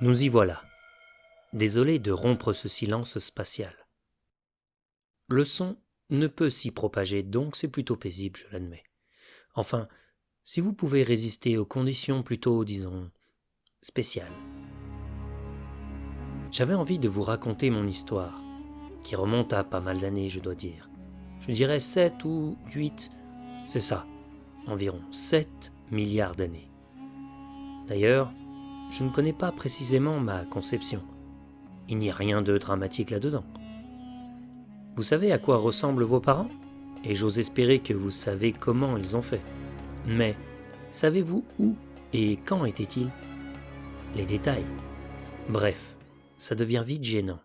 Nous y voilà. Désolé de rompre ce silence spatial. Le son ne peut s'y propager, donc c'est plutôt paisible, je l'admets. Enfin, si vous pouvez résister aux conditions plutôt, disons, spéciales. J'avais envie de vous raconter mon histoire, qui remonte à pas mal d'années, je dois dire. Je dirais 7 ou 8, c'est ça, environ 7 milliards d'années. D'ailleurs, je ne connais pas précisément ma conception. Il n'y a rien de dramatique là-dedans. Vous savez à quoi ressemblent vos parents? Et j'ose espérer que vous savez comment ils ont fait. Mais savez-vous où et quand étaient-ils? Les détails. Bref, ça devient vite gênant.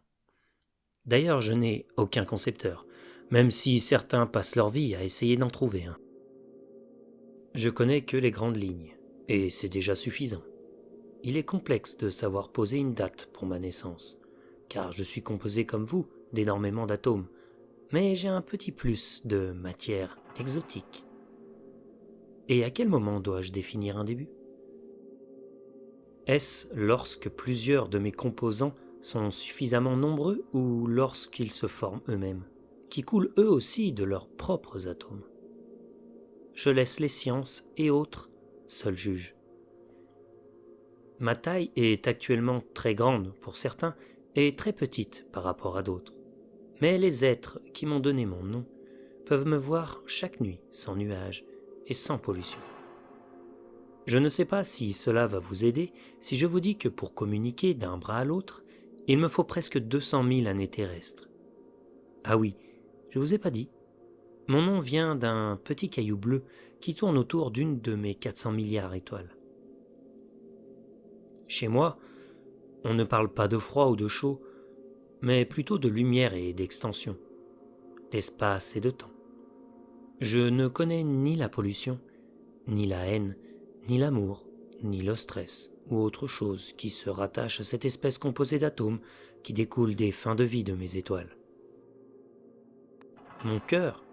D'ailleurs, je n'ai aucun concepteur, même si certains passent leur vie à essayer d'en trouver un. Je connais que les grandes lignes, et c'est déjà suffisant. Il est complexe de savoir poser une date pour ma naissance, car je suis composé comme vous d'énormément d'atomes, mais j'ai un petit plus de matière exotique. Et à quel moment dois-je définir un début? Est-ce lorsque plusieurs de mes composants sont suffisamment nombreux ou lorsqu'ils se forment eux-mêmes, qui coulent eux aussi de leurs propres atomes? Je laisse les sciences et autres seuls juges. Ma taille est actuellement très grande pour certains et très petite par rapport à d'autres. Mais les êtres qui m'ont donné mon nom peuvent me voir chaque nuit sans nuages et sans pollution. Je ne sais pas si cela va vous aider si je vous dis que pour communiquer d'un bras à l'autre, il me faut presque 200 000 années terrestres. Ah oui, je vous ai pas dit. Mon nom vient d'un petit caillou bleu qui tourne autour d'une de mes 400 milliards étoiles. Chez moi, on ne parle pas de froid ou de chaud, mais plutôt de lumière et d'extension, d'espace et de temps. Je ne connais ni la pollution, ni la haine, ni l'amour, ni le stress, ou autre chose qui se rattache à cette espèce composée d'atomes qui découle des fins de vie de mes étoiles. Mon cœur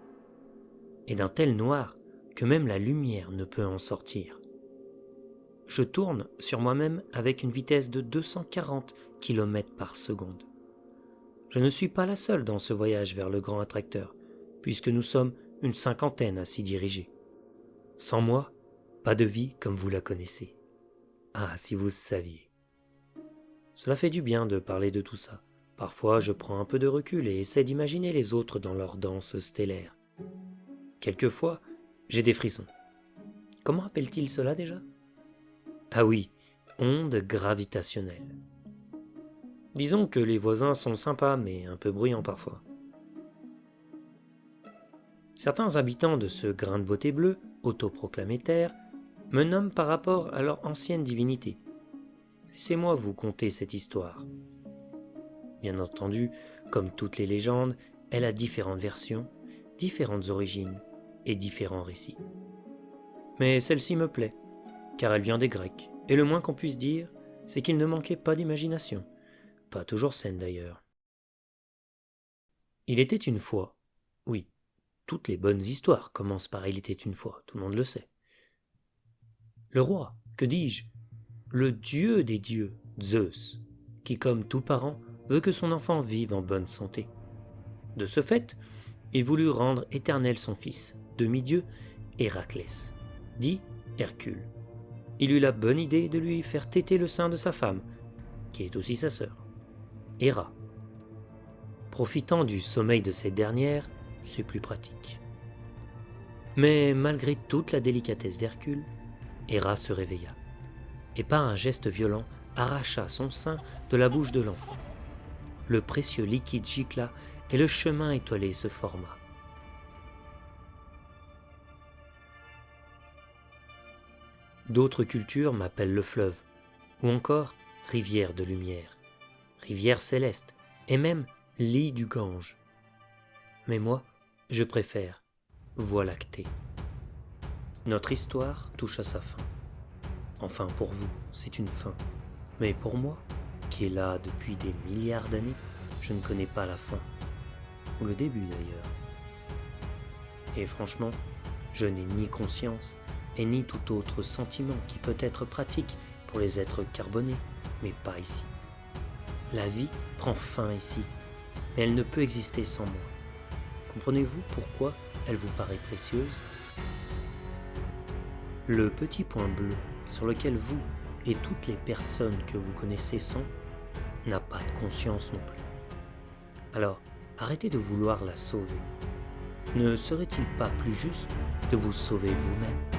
est d'un tel noir que même la lumière ne peut en sortir. Je tourne sur moi-même avec une vitesse de 240 km par seconde. Je ne suis pas la seule dans ce voyage vers le grand attracteur, puisque nous sommes une cinquantaine à s'y diriger. Sans moi, pas de vie comme vous la connaissez. Ah, si vous saviez. Cela fait du bien de parler de tout ça. Parfois, je prends un peu de recul et essaie d'imaginer les autres dans leur danse stellaire. Quelquefois, j'ai des frissons. Comment appelle-t-il cela déjà? Ah oui, ondes gravitationnelles. Disons que les voisins sont sympas, mais un peu bruyants parfois. Certains habitants de ce grain de beauté bleu, autoproclamé terre, me nomment par rapport à leur ancienne divinité. Laissez-moi vous conter cette histoire. Bien entendu, comme toutes les légendes, elle a différentes versions, différentes origines et différents récits. Mais celle-ci me plaît, car elle vient des Grecs, et le moins qu'on puisse dire, c'est qu'il ne manquait pas d'imagination, pas toujours saine d'ailleurs. Il était une fois, oui, toutes les bonnes histoires commencent par il était une fois, tout le monde le sait. Le roi, que dis-je, le dieu des dieux, Zeus, qui comme tout parent veut que son enfant vive en bonne santé. De ce fait, il voulut rendre éternel son fils, demi-dieu, Héraclès, dit Hercule. Il eut la bonne idée de lui faire téter le sein de sa femme, qui est aussi sa sœur, Héra. Profitant du sommeil de cette dernière, c'est plus pratique. Mais malgré toute la délicatesse d'Hercule, Héra se réveilla, et par un geste violent arracha son sein de la bouche de l'enfant. Le précieux liquide gicla et le chemin étoilé se forma. D'autres cultures m'appellent le fleuve, ou encore rivière de lumière, rivière céleste, et même lit du Gange. Mais moi, je préfère Voie lactée. Notre histoire touche à sa fin. Enfin, pour vous, c'est une fin. Mais pour moi, qui est là depuis des milliards d'années, je ne connais pas la fin. Ou le début d'ailleurs. Et franchement, je n'ai ni conscience et ni tout autre sentiment qui peut être pratique pour les êtres carbonés, mais pas ici. La vie prend fin ici, mais elle ne peut exister sans moi. Comprenez-vous pourquoi elle vous paraît précieuse? Le petit point bleu sur lequel vous et toutes les personnes que vous connaissez sont n'a pas de conscience non plus. Alors, arrêtez de vouloir la sauver. Ne serait-il pas plus juste de vous sauver vous-même?